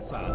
casa.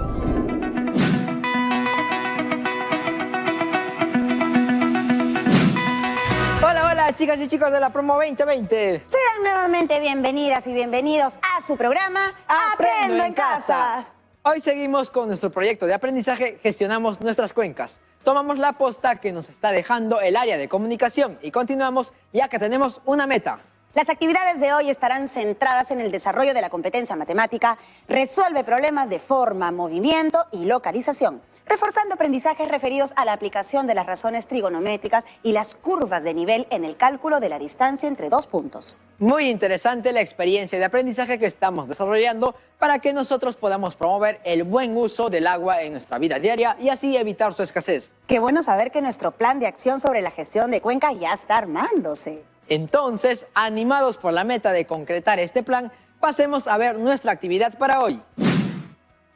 Hola, hola, chicas y chicos de la Promo 2020. Sean nuevamente bienvenidas y bienvenidos a su programa Aprendo en Casa. Hoy seguimos con nuestro proyecto de aprendizaje Gestionamos nuestras cuencas. Tomamos la posta que nos está dejando el área de comunicación y continuamos ya que tenemos una meta. Las actividades de hoy estarán centradas en el desarrollo de la competencia matemática, resuelve problemas de forma, movimiento y localización, reforzando aprendizajes referidos a la aplicación de las razones trigonométricas y las curvas de nivel en el cálculo de la distancia entre dos puntos. Muy interesante la experiencia de aprendizaje que estamos desarrollando para que nosotros podamos promover el buen uso del agua en nuestra vida diaria y así evitar su escasez. Qué bueno saber que nuestro plan de acción sobre la gestión de cuencas ya está armándose. Entonces, animados por la meta de concretar este plan, pasemos a ver nuestra actividad para hoy.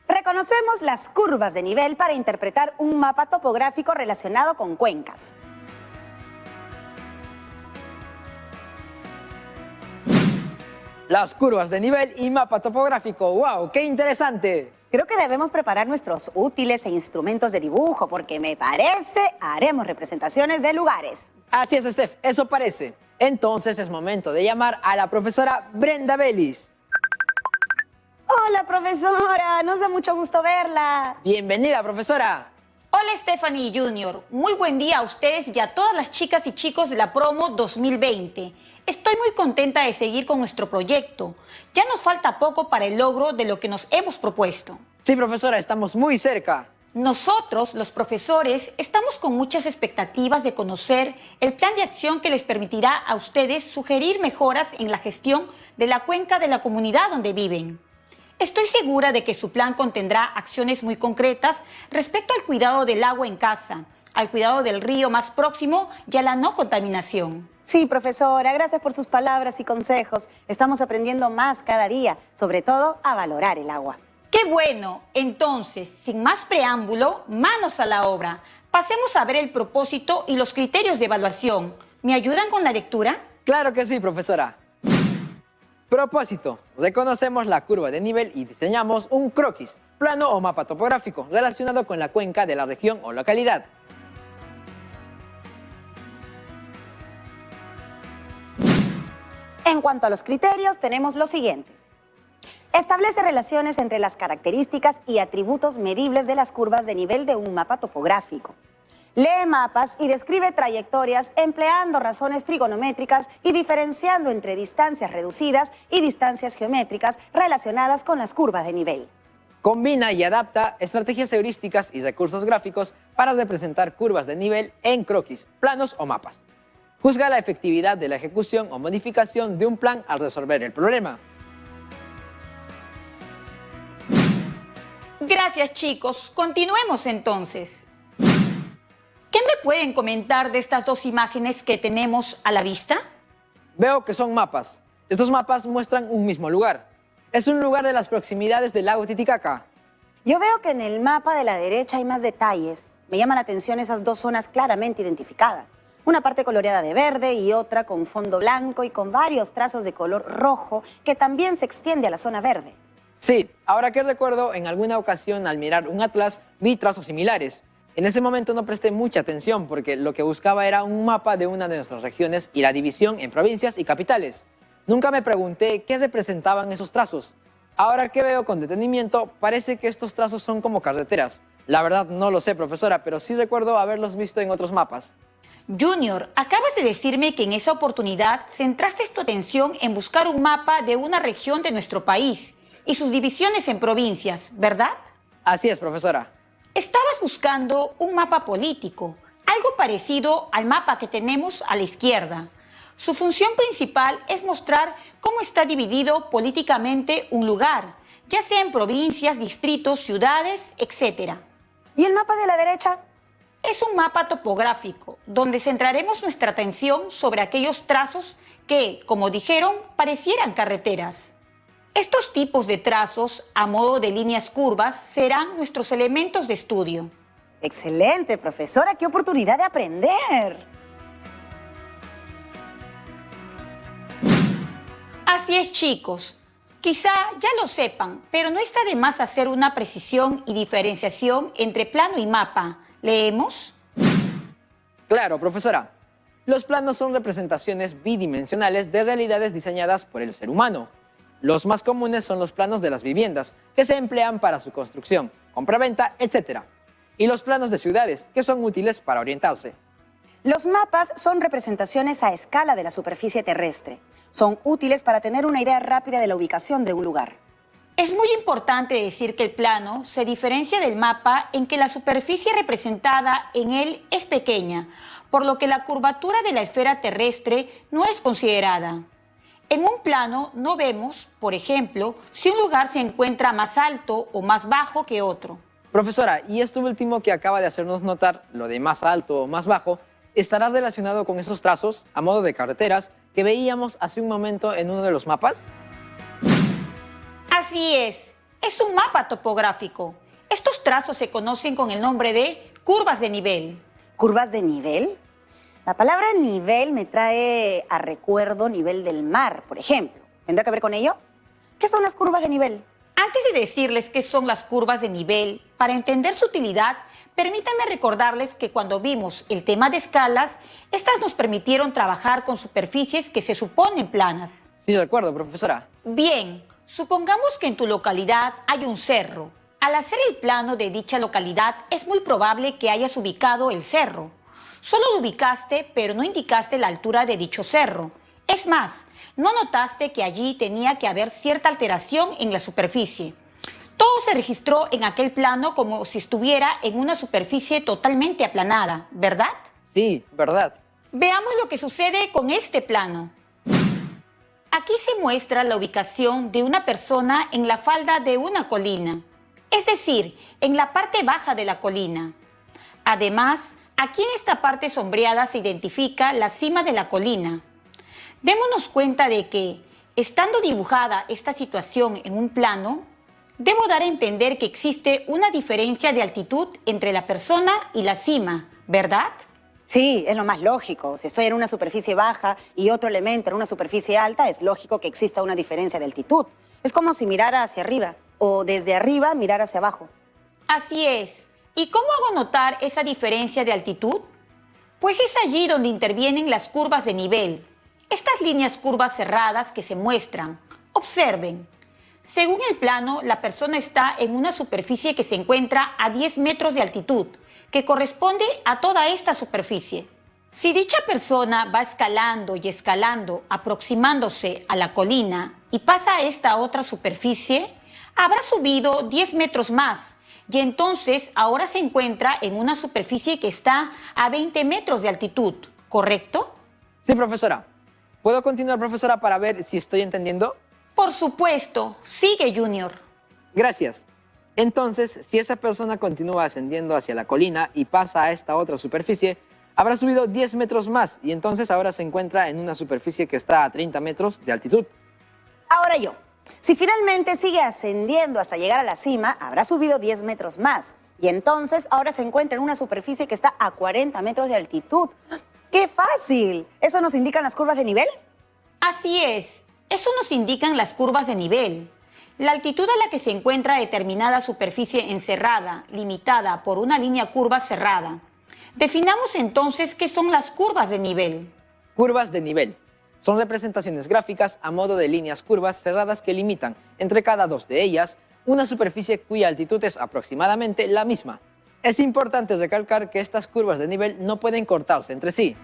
Reconocemos las curvas de nivel para interpretar un mapa topográfico relacionado con cuencas. Las curvas de nivel y mapa topográfico. ¡Wow! ¡Qué interesante! Creo que debemos preparar nuestros útiles e instrumentos de dibujo porque me parece haremos representaciones de lugares. Así es, Steph, eso parece. Entonces es momento de llamar a la profesora Brenda Vélez. Hola, profesora, nos da mucho gusto verla. Bienvenida, profesora. Hola Stephanie Junior, muy buen día a ustedes y a todas las chicas y chicos de la Promo 2020. Estoy muy contenta de seguir con nuestro proyecto. Ya nos falta poco para el logro de lo que nos hemos propuesto. Sí, profesora, estamos muy cerca. Nosotros, los profesores, estamos con muchas expectativas de conocer el plan de acción que les permitirá a ustedes sugerir mejoras en la gestión de la cuenca de la comunidad donde viven. Estoy segura de que su plan contendrá acciones muy concretas respecto al cuidado del agua en casa, al cuidado del río más próximo y a la no contaminación. Sí, profesora, gracias por sus palabras y consejos. Estamos aprendiendo más cada día, sobre todo a valorar el agua. ¡Qué bueno! Entonces, sin más preámbulo, manos a la obra. Pasemos a ver el propósito y los criterios de evaluación. ¿Me ayudan con la lectura? Claro que sí, profesora. Propósito. Reconocemos la curva de nivel y diseñamos un croquis, plano o mapa topográfico relacionado con la cuenca de la región o localidad. En cuanto a los criterios, tenemos los siguientes. Establece relaciones entre las características y atributos medibles de las curvas de nivel de un mapa topográfico. Lee mapas y describe trayectorias empleando razones trigonométricas y diferenciando entre distancias reducidas y distancias geométricas relacionadas con las curvas de nivel. Combina y adapta estrategias heurísticas y recursos gráficos para representar curvas de nivel en croquis, planos o mapas. Juzga la efectividad de la ejecución o modificación de un plan al resolver el problema. Gracias, chicos. Continuemos entonces. ¿Qué me pueden comentar de estas dos imágenes que tenemos a la vista? Veo que son mapas. Estos mapas muestran un mismo lugar. Es un lugar de las proximidades del lago Titicaca. Yo veo que en el mapa de la derecha hay más detalles. Me llaman la atención esas dos zonas claramente identificadas. Una parte coloreada de verde y otra con fondo blanco y con varios trazos de color rojo que también se extiende a la zona verde. Sí, ahora que recuerdo, en alguna ocasión al mirar un atlas vi trazos similares. En ese momento no presté mucha atención porque lo que buscaba era un mapa de una de nuestras regiones y la división en provincias y capitales. Nunca me pregunté qué representaban esos trazos. Ahora que veo con detenimiento, parece que estos trazos son como carreteras. La verdad no lo sé, profesora, pero sí recuerdo haberlos visto en otros mapas. Junior, acabas de decirme que en esa oportunidad centraste tu atención en buscar un mapa de una región de nuestro país y sus divisiones en provincias, ¿verdad? Así es, profesora. Estabas buscando un mapa político, algo parecido al mapa que tenemos a la izquierda. Su función principal es mostrar cómo está dividido políticamente un lugar, ya sea en provincias, distritos, ciudades, etc. ¿Y el mapa de la derecha? Es un mapa topográfico, donde centraremos nuestra atención sobre aquellos trazos que, como dijeron, parecieran carreteras. Estos tipos de trazos, a modo de líneas curvas, serán nuestros elementos de estudio. Excelente, profesora, qué oportunidad de aprender. Así es, chicos. Quizá ya lo sepan, pero no está de más hacer una precisión y diferenciación entre plano y mapa. ¿Leemos? Claro, profesora. Los planos son representaciones bidimensionales de realidades diseñadas por el ser humano. Los más comunes son los planos de las viviendas, que se emplean para su construcción, compraventa, etc. Y los planos de ciudades, que son útiles para orientarse. Los mapas son representaciones a escala de la superficie terrestre. Son útiles para tener una idea rápida de la ubicación de un lugar. Es muy importante decir que el plano se diferencia del mapa en que la superficie representada en él es pequeña, por lo que la curvatura de la esfera terrestre no es considerada. En un plano no vemos, por ejemplo, si un lugar se encuentra más alto o más bajo que otro. Profesora, y esto último que acaba de hacernos notar, lo de más alto o más bajo, ¿estará relacionado con esos trazos, a modo de carreteras, que veíamos hace un momento en uno de los mapas? Así es un mapa topográfico. Estos trazos se conocen con el nombre de curvas de nivel. ¿Curvas de nivel? La palabra nivel me trae a recuerdo nivel del mar, por ejemplo. ¿Tendrá que ver con ello? ¿Qué son las curvas de nivel? Antes de decirles qué son las curvas de nivel, para entender su utilidad, permítanme recordarles que cuando vimos el tema de escalas, estas nos permitieron trabajar con superficies que se suponen planas. Sí, de acuerdo, profesora. Bien, supongamos que en tu localidad hay un cerro. Al hacer el plano de dicha localidad, es muy probable que hayas ubicado el cerro. Solo lo ubicaste, pero no indicaste la altura de dicho cerro. Es más, no notaste que allí tenía que haber cierta alteración en la superficie. Todo se registró en aquel plano como si estuviera en una superficie totalmente aplanada, ¿verdad? Sí, verdad. Veamos lo que sucede con este plano. Aquí se muestra la ubicación de una persona en la falda de una colina, es decir, en la parte baja de la colina. Además, aquí en esta parte sombreada se identifica la cima de la colina. Démonos cuenta de que, estando dibujada esta situación en un plano, debo dar a entender que existe una diferencia de altitud entre la persona y la cima, ¿verdad? Sí, es lo más lógico. Si estoy en una superficie baja y otro elemento en una superficie alta, es lógico que exista una diferencia de altitud. Es como si mirara hacia arriba o desde arriba mirar hacia abajo. Así es. ¿Y cómo hago notar esa diferencia de altitud? Pues es allí donde intervienen las curvas de nivel. Estas líneas curvas cerradas que se muestran. Observen. Según el plano, la persona está en una superficie que se encuentra a 10 metros de altitud, que corresponde a toda esta superficie. Si dicha persona va escalando y escalando, aproximándose a la colina y pasa a esta otra superficie, habrá subido 10 metros más y entonces ahora se encuentra en una superficie que está a 20 metros de altitud, ¿correcto? Sí, profesora. ¿Puedo continuar, profesora, para ver si estoy entendiendo? Por supuesto. Sigue, Junior. Gracias. Entonces, si esa persona continúa ascendiendo hacia la colina y pasa a esta otra superficie, habrá subido 10 metros más y entonces ahora se encuentra en una superficie que está a 30 metros de altitud. Ahora yo. Si finalmente sigue ascendiendo hasta llegar a la cima, habrá subido 10 metros más. Y entonces ahora se encuentra en una superficie que está a 40 metros de altitud. ¡Qué fácil! ¿Eso nos indican las curvas de nivel? Así es. Eso nos indican las curvas de nivel. La altitud a la que se encuentra determinada superficie encerrada, limitada por una línea curva cerrada. Definamos entonces qué son las curvas de nivel. Curvas de nivel. Son representaciones gráficas a modo de líneas curvas cerradas que limitan, entre cada dos de ellas, una superficie cuya altitud es aproximadamente la misma. Es importante recalcar que estas curvas de nivel no pueden cortarse entre sí.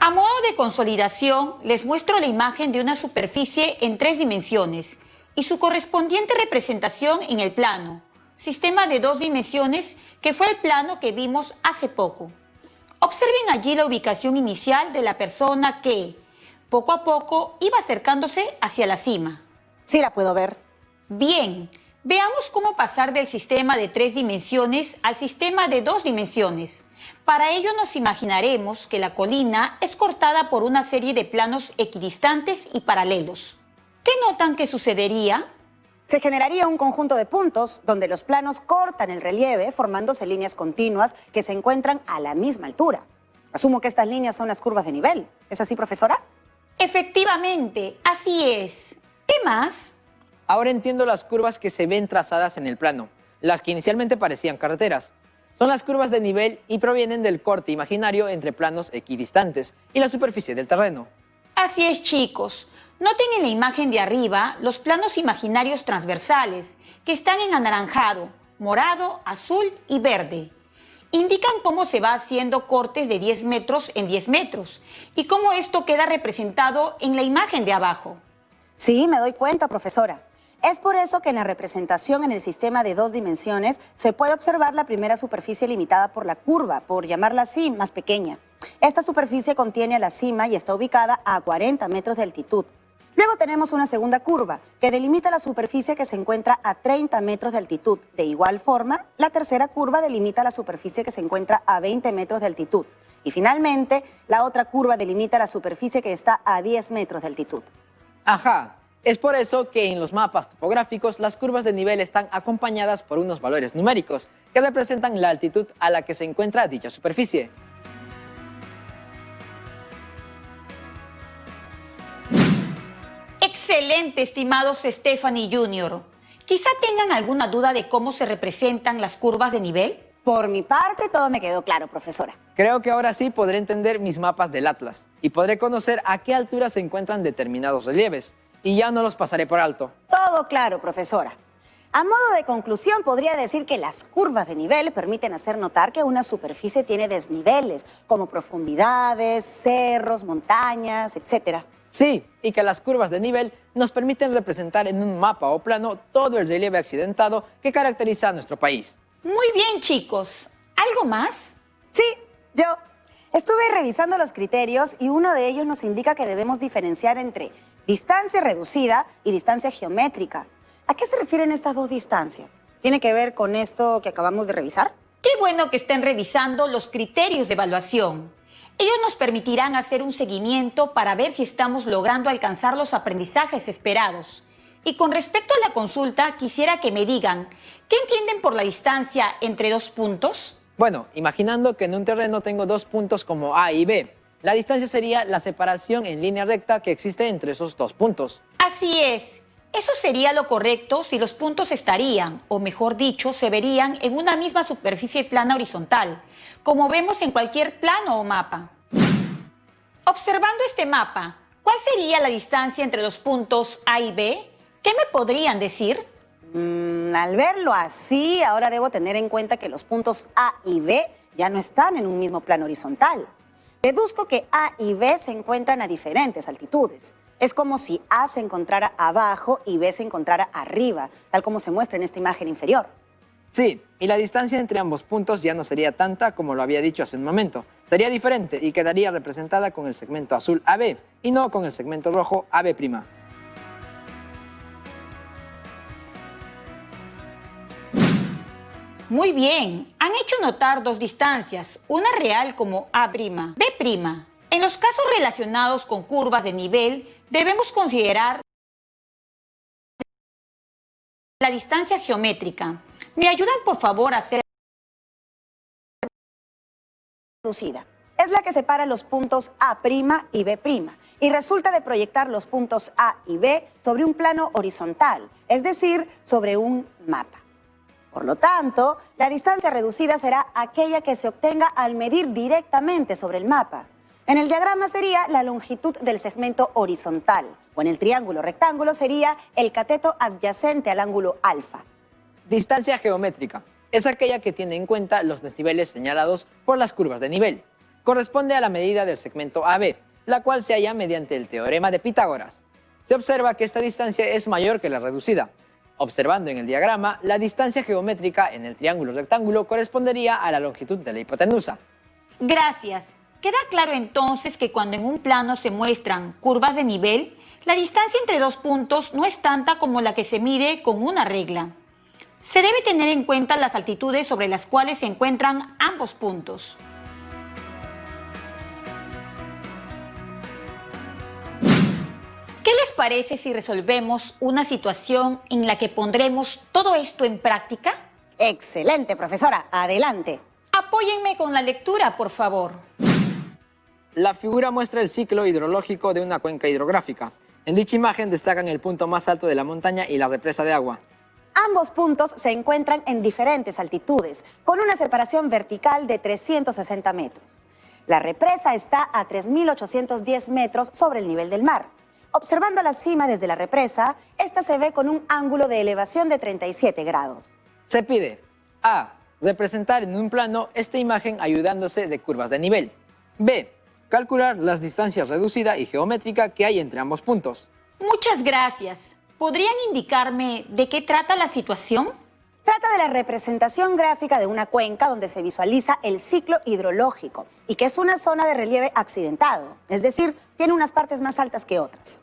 A modo de consolidación, les muestro la imagen de una superficie en 3 dimensiones y su correspondiente representación en el plano, sistema de 2 dimensiones que fue el plano que vimos hace poco. Observen allí la ubicación inicial de la persona que, poco a poco, iba acercándose hacia la cima. Sí, la puedo ver. Bien, veamos cómo pasar del sistema de 3 dimensiones al sistema de 2 dimensiones. Para ello nos imaginaremos que la colina es cortada por una serie de planos equidistantes y paralelos. ¿Qué notan que sucedería? Se generaría un conjunto de puntos donde los planos cortan el relieve formándose líneas continuas que se encuentran a la misma altura. Asumo que estas líneas son las curvas de nivel. ¿Es así, profesora? Efectivamente, así es. ¿Qué más? Ahora entiendo las curvas que se ven trazadas en el plano, las que inicialmente parecían carreteras. Son las curvas de nivel y provienen del corte imaginario entre planos equidistantes y la superficie del terreno. Así es, chicos. Noten en la imagen de arriba los planos imaginarios transversales, que están en anaranjado, morado, azul y verde. Indican cómo se va haciendo cortes de 10 metros en 10 metros y cómo esto queda representado en la imagen de abajo. Sí, me doy cuenta, profesora. Es por eso que en la representación en el sistema de 2 dimensiones se puede observar la primera superficie limitada por la curva, por llamarla así, más pequeña. Esta superficie contiene a la cima y está ubicada a 40 metros de altitud. Luego tenemos una segunda curva que delimita la superficie que se encuentra a 30 metros de altitud. De igual forma, la tercera curva delimita la superficie que se encuentra a 20 metros de altitud. Y finalmente, la otra curva delimita la superficie que está a 10 metros de altitud. Ajá, es por eso que en los mapas topográficos las curvas de nivel están acompañadas por unos valores numéricos que representan la altitud a la que se encuentra dicha superficie. Excelente, estimados Stephanie Jr. Quizá tengan alguna duda de cómo se representan las curvas de nivel. Por mi parte, todo me quedó claro, profesora. Creo que ahora sí podré entender mis mapas del Atlas y podré conocer a qué altura se encuentran determinados relieves, y ya no los pasaré por alto. Todo claro, profesora. A modo de conclusión, podría decir que las curvas de nivel permiten hacer notar que una superficie tiene desniveles, como profundidades, cerros, montañas, etc. Sí, y que las curvas de nivel nos permiten representar en un mapa o plano todo el relieve accidentado que caracteriza a nuestro país. Muy bien, chicos. ¿Algo más? Sí, yo estuve revisando los criterios y uno de ellos nos indica que debemos diferenciar entre distancia reducida y distancia geométrica. ¿A qué se refieren estas dos distancias? ¿Tiene que ver con esto que acabamos de revisar? Qué bueno que estén revisando los criterios de evaluación. Ellos nos permitirán hacer un seguimiento para ver si estamos logrando alcanzar los aprendizajes esperados. Y con respecto a la consulta, quisiera que me digan, ¿qué entienden por la distancia entre 2 puntos? Bueno, imaginando que en un terreno tengo 2 puntos como A y B, la distancia sería la separación en línea recta que existe entre esos 2 puntos. Así es. Eso sería lo correcto si los puntos estarían, o mejor dicho, se verían en una misma superficie plana horizontal, como vemos en cualquier plano o mapa. Observando este mapa, ¿cuál sería la distancia entre los puntos A y B? ¿Qué me podrían decir? Al verlo así, ahora debo tener en cuenta que los puntos A y B ya no están en un mismo plano horizontal. Deduzco que A y B se encuentran a diferentes altitudes. Es como si A se encontrara abajo y B se encontrara arriba, tal como se muestra en esta imagen inferior. Sí, y la distancia entre ambos puntos ya no sería tanta como lo había dicho hace un momento. Sería diferente y quedaría representada con el segmento azul AB y no con el segmento rojo AB'. Muy bien, han hecho notar 2 distancias, una real como A', B'. En los casos relacionados con curvas de nivel, debemos considerar la distancia geométrica. ¿Me ayudan, por favor, a hacer Reducida. Es la que separa los puntos A' y B' y resulta de proyectar los puntos A y B sobre un plano horizontal, es decir, sobre un mapa. Por lo tanto, la distancia reducida será aquella que se obtenga al medir directamente sobre el mapa. En el diagrama sería la longitud del segmento horizontal, o en el triángulo rectángulo sería el cateto adyacente al ángulo alfa. Distancia geométrica es aquella que tiene en cuenta los desniveles señalados por las curvas de nivel. Corresponde a la medida del segmento AB, la cual se halla mediante el teorema de Pitágoras. Se observa que esta distancia es mayor que la reducida. Observando en el diagrama, la distancia geométrica en el triángulo rectángulo correspondería a la longitud de la hipotenusa. Gracias. Queda claro entonces que cuando en un plano se muestran curvas de nivel, la distancia entre 2 puntos no es tanta como la que se mide con una regla. Se debe tener en cuenta las altitudes sobre las cuales se encuentran ambos puntos. ¿Qué les parece si resolvemos una situación en la que pondremos todo esto en práctica? Excelente, profesora. Adelante. Apóyenme con la lectura, por favor. La figura muestra el ciclo hidrológico de una cuenca hidrográfica. En dicha imagen destacan el punto más alto de la montaña y la represa de agua. Ambos puntos se encuentran en diferentes altitudes, con una separación vertical de 360 metros. La represa está a 3.810 metros sobre el nivel del mar. Observando la cima desde la represa, esta se ve con un ángulo de elevación de 37 grados. Se pide A. Representar en un plano esta imagen ayudándose de curvas de nivel. B. Calcular las distancias reducida y geométrica que hay entre ambos puntos. Muchas gracias. ¿Podrían indicarme de qué trata la situación? Trata de la representación gráfica de una cuenca donde se visualiza el ciclo hidrológico y que es una zona de relieve accidentado, es decir, tiene unas partes más altas que otras.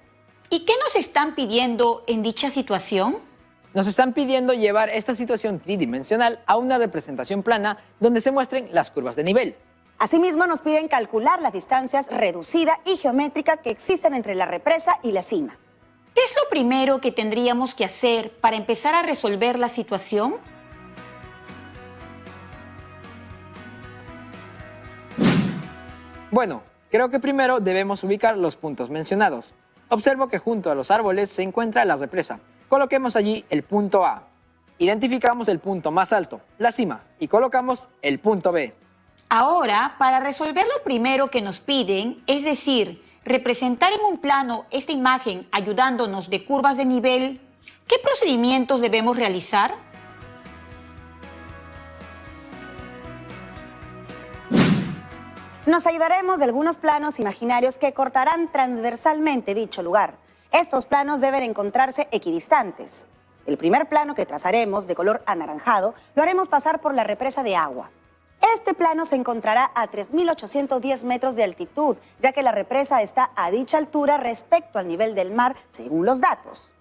¿Y qué nos están pidiendo en dicha situación? Nos están pidiendo llevar esta situación tridimensional a una representación plana donde se muestren las curvas de nivel. Asimismo, nos piden calcular las distancias reducida y geométrica que existen entre la represa y la cima. ¿Qué es lo primero que tendríamos que hacer para empezar a resolver la situación? Bueno, creo que primero debemos ubicar los puntos mencionados. Observo que junto a los árboles se encuentra la represa. Coloquemos allí el punto A. Identificamos el punto más alto, la cima, y colocamos el punto B. Ahora, para resolver lo primero que nos piden, es decir, representar en un plano esta imagen ayudándonos de curvas de nivel, ¿qué procedimientos debemos realizar? Nos ayudaremos de algunos planos imaginarios que cortarán transversalmente dicho lugar. Estos planos deben encontrarse equidistantes. El primer plano que trazaremos, de color anaranjado, lo haremos pasar por la represa de agua. Este plano se encontrará a 3.810 metros de altitud, ya que la represa está a dicha altura respecto al nivel del mar, según los datos.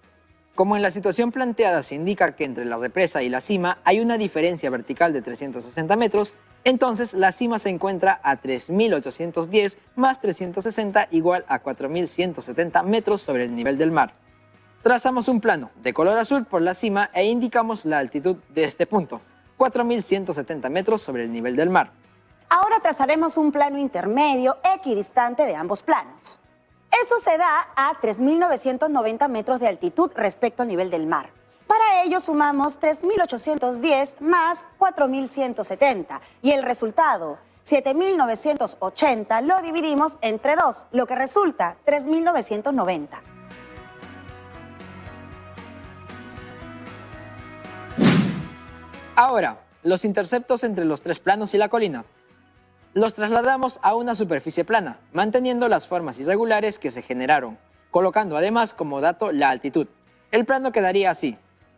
Como en la situación planteada se indica que entre la represa y la cima hay una diferencia vertical de 360 metros, entonces la cima se encuentra a 3.810 más 360 igual a 4.170 metros sobre el nivel del mar. Trazamos un plano de color azul por la cima e indicamos la altitud de este punto, 4.170 metros sobre el nivel del mar. Ahora trazaremos un plano intermedio equidistante de ambos planos. Eso se da a 3.990 metros de altitud respecto al nivel del mar. Para ello sumamos 3.810 más 4.170 y el resultado, 7.980, lo dividimos entre 2, lo que resulta 3.990. Ahora, los interceptos entre los tres planos y la colina. Los trasladamos a una superficie plana, manteniendo las formas irregulares que se generaron, colocando además como dato la altitud. El plano quedaría así.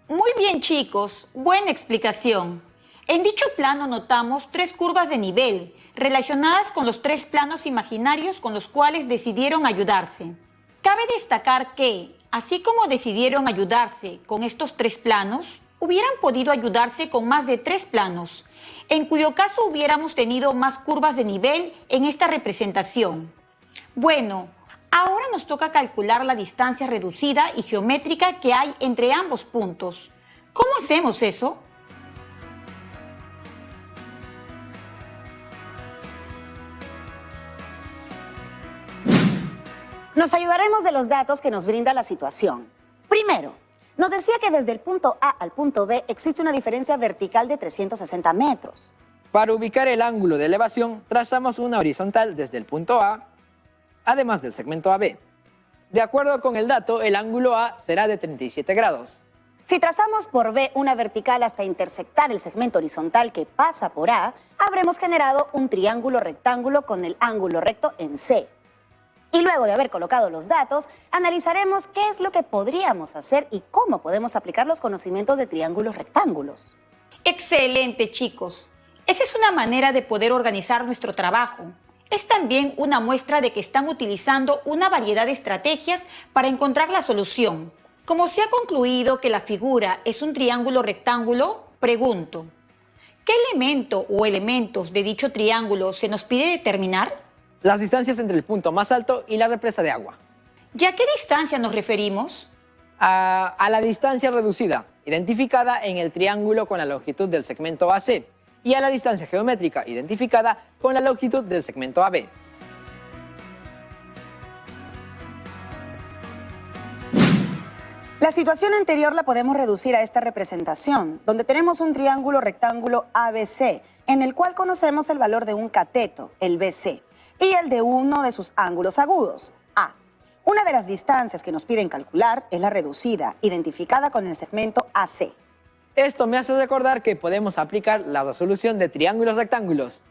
Muy bien, chicos, buena explicación. En dicho plano notamos tres curvas de nivel relacionadas con los tres planos imaginarios con los cuales decidieron ayudarse. Cabe destacar que, así como decidieron ayudarse con estos tres planos, hubieran podido ayudarse con más de tres planos, en cuyo caso hubiéramos tenido más curvas de nivel en esta representación. Bueno, ahora nos toca calcular la distancia reducida y geométrica que hay entre ambos puntos. ¿Cómo hacemos eso? Nos ayudaremos de los datos que nos brinda la situación. Primero, nos decía que desde el punto A al punto B existe una diferencia vertical de 360 metros. Para ubicar el ángulo de elevación, trazamos una horizontal desde el punto A, además del segmento AB. De acuerdo con el dato, el ángulo A será de 37 grados. Si trazamos por B una vertical hasta intersectar el segmento horizontal que pasa por A, habremos generado un triángulo rectángulo con el ángulo recto en C. Y luego de haber colocado los datos, analizaremos qué es lo que podríamos hacer y cómo podemos aplicar los conocimientos de triángulos rectángulos. Excelente, chicos. Esa es una manera de poder organizar nuestro trabajo. Es también una muestra de que están utilizando una variedad de estrategias para encontrar la solución. Como se ha concluido que la figura es un triángulo rectángulo, pregunto, ¿qué elemento o elementos de dicho triángulo se nos pide determinar? Las distancias entre el punto más alto y la represa de agua. ¿Y a qué distancia nos referimos? A la distancia reducida, identificada en el triángulo con la longitud del segmento AC, y a la distancia geométrica, identificada con la longitud del segmento AB. La situación anterior la podemos reducir a esta representación, donde tenemos un triángulo rectángulo ABC, en el cual conocemos el valor de un cateto, el BC, y el de uno de sus ángulos agudos, A. Una de las distancias que nos piden calcular es la reducida, identificada con el segmento AC. Esto me hace recordar que podemos aplicar la resolución de triángulos rectángulos.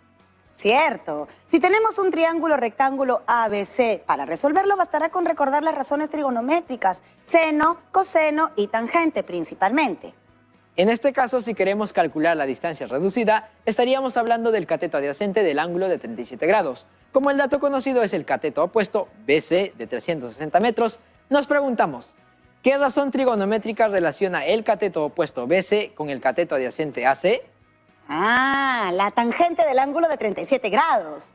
Cierto. Si tenemos un triángulo rectángulo ABC, para resolverlo bastará con recordar las razones trigonométricas, seno, coseno y tangente principalmente. En este caso, si queremos calcular la distancia reducida, estaríamos hablando del cateto adyacente del ángulo de 37 grados. Como el dato conocido es el cateto opuesto, BC, de 360 metros, nos preguntamos, ¿qué razón trigonométrica relaciona el cateto opuesto BC con el cateto adyacente AC? Ah, la tangente del ángulo de 37 grados.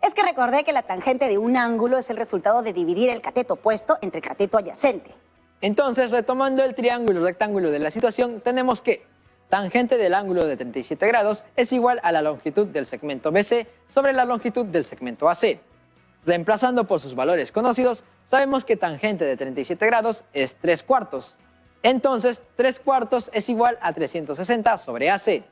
Es que recordé que la tangente de un ángulo es el resultado de dividir el cateto opuesto entre el cateto adyacente. Entonces, retomando el triángulo rectángulo de la situación, tenemos que tangente del ángulo de 37 grados es igual a la longitud del segmento BC sobre la longitud del segmento AC. Reemplazando por sus valores conocidos, sabemos que tangente de 37 grados es 3/4. Entonces, 3/4 es igual a 360 sobre AC.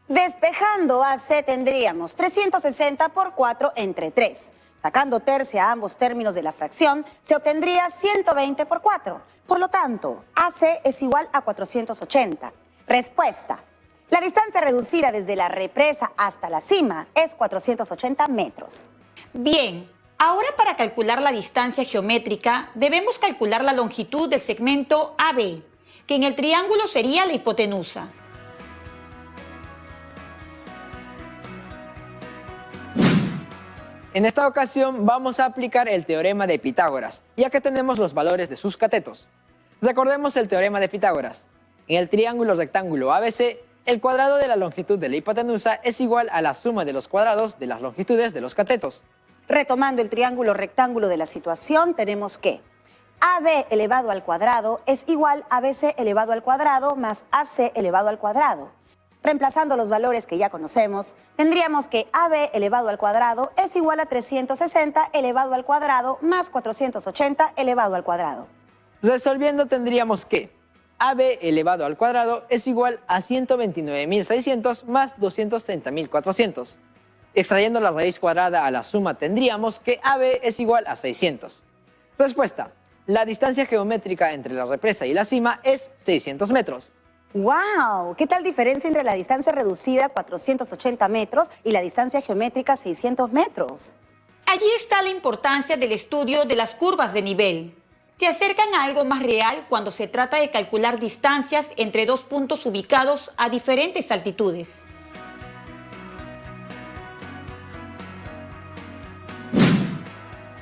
Despejando AC tendríamos 360 por 4 entre 3. Sacando tercia a ambos términos de la fracción, se obtendría 120 por 4. Por lo tanto, AC es igual a 480. Respuesta. La distancia reducida desde la represa hasta la cima es 480 metros. Bien, ahora para calcular la distancia geométrica debemos calcular la longitud del segmento AB, que en el triángulo sería la hipotenusa. En esta ocasión vamos a aplicar el teorema de Pitágoras, ya que tenemos los valores de sus catetos. Recordemos el teorema de Pitágoras. En el triángulo rectángulo ABC, el cuadrado de la longitud de la hipotenusa es igual a la suma de los cuadrados de las longitudes de los catetos. Retomando el triángulo rectángulo de la situación, tenemos que AB elevado al cuadrado es igual a BC elevado al cuadrado más AC elevado al cuadrado. Reemplazando los valores que ya conocemos, tendríamos que AB elevado al cuadrado es igual a 360 elevado al cuadrado más 480 elevado al cuadrado. Resolviendo tendríamos que AB elevado al cuadrado es igual a 129.600 más 230.400. Extrayendo la raíz cuadrada a la suma tendríamos que AB es igual a 600. Respuesta. La distancia geométrica entre la represa y la cima es 600 metros. ¡Wow! ¿Qué tal diferencia entre la distancia reducida 480 metros y la distancia geométrica 600 metros? Allí está la importancia del estudio de las curvas de nivel. Se acercan a algo más real cuando se trata de calcular distancias entre dos puntos ubicados a diferentes altitudes.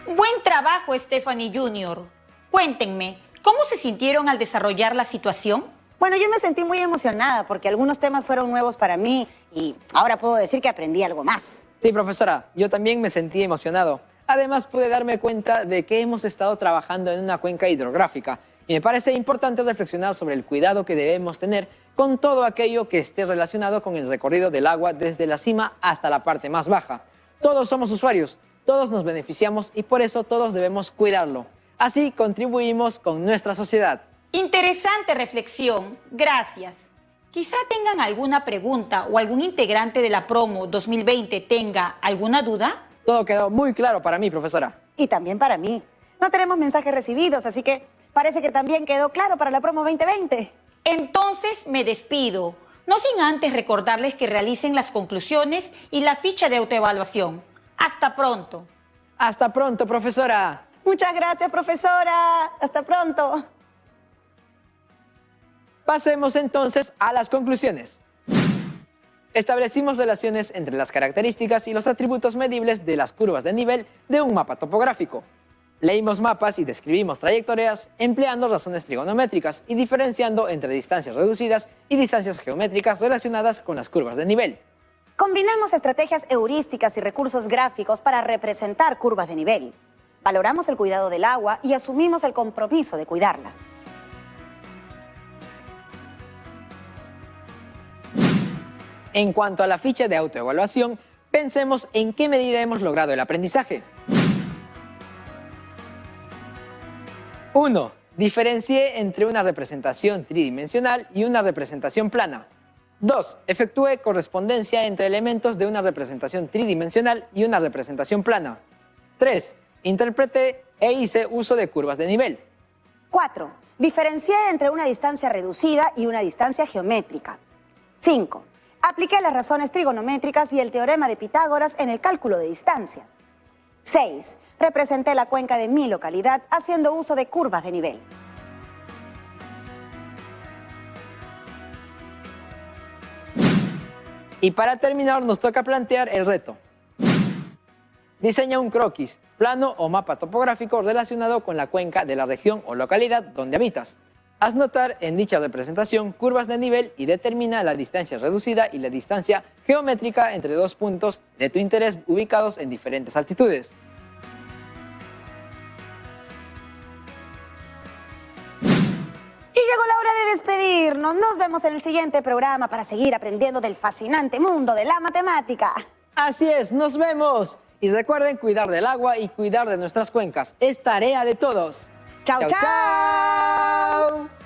Buen trabajo, Stephanie Jr. Cuéntenme, ¿cómo se sintieron al desarrollar la situación? Bueno, yo me sentí muy emocionada porque algunos temas fueron nuevos para mí y ahora puedo decir que aprendí algo más. Sí, profesora, yo también me sentí emocionado. Además, pude darme cuenta de que hemos estado trabajando en una cuenca hidrográfica y me parece importante reflexionar sobre el cuidado que debemos tener con todo aquello que esté relacionado con el recorrido del agua desde la cima hasta la parte más baja. Todos somos usuarios, todos nos beneficiamos y por eso todos debemos cuidarlo. Así contribuimos con nuestra sociedad. Interesante reflexión, gracias. Quizá tengan alguna pregunta o algún integrante de la promo 2020 tenga alguna duda. Todo quedó muy claro para mí, profesora. Y también para mí. No tenemos mensajes recibidos, así que parece que también quedó claro para la promo 2020. Entonces me despido, no sin antes recordarles que realicen las conclusiones y la ficha de autoevaluación. Hasta pronto. Hasta pronto, profesora. Muchas gracias, profesora. Hasta pronto. Pasemos entonces a las conclusiones. Establecimos relaciones entre las características y los atributos medibles de las curvas de nivel de un mapa topográfico. Leímos mapas y describimos trayectorias empleando razones trigonométricas y diferenciando entre distancias reducidas y distancias geométricas relacionadas con las curvas de nivel. Combinamos estrategias heurísticas y recursos gráficos para representar curvas de nivel. Valoramos el cuidado del agua y asumimos el compromiso de cuidarla. En cuanto a la ficha de autoevaluación, pensemos en qué medida hemos logrado el aprendizaje. 1. Diferencie entre una representación tridimensional y una representación plana. 2. Efectúe correspondencia entre elementos de una representación tridimensional y una representación plana. 3. Interprete e hice uso de curvas de nivel. 4. Diferencie entre una distancia reducida y una distancia geométrica. 5. Aplique las razones trigonométricas y el teorema de Pitágoras en el cálculo de distancias. 6. Representé la cuenca de mi localidad haciendo uso de curvas de nivel. Y para terminar nos toca plantear el reto. Diseña un croquis, plano o mapa topográfico relacionado con la cuenca de la región o localidad donde habitas. Haz notar en dicha representación curvas de nivel y determina la distancia reducida y la distancia geométrica entre dos puntos de tu interés ubicados en diferentes altitudes. Y llegó la hora de despedirnos. Nos vemos en el siguiente programa para seguir aprendiendo del fascinante mundo de la matemática. Así es, nos vemos. Y recuerden cuidar del agua y cuidar de nuestras cuencas. Es tarea de todos. ¡Chao, chao! ¡Chao!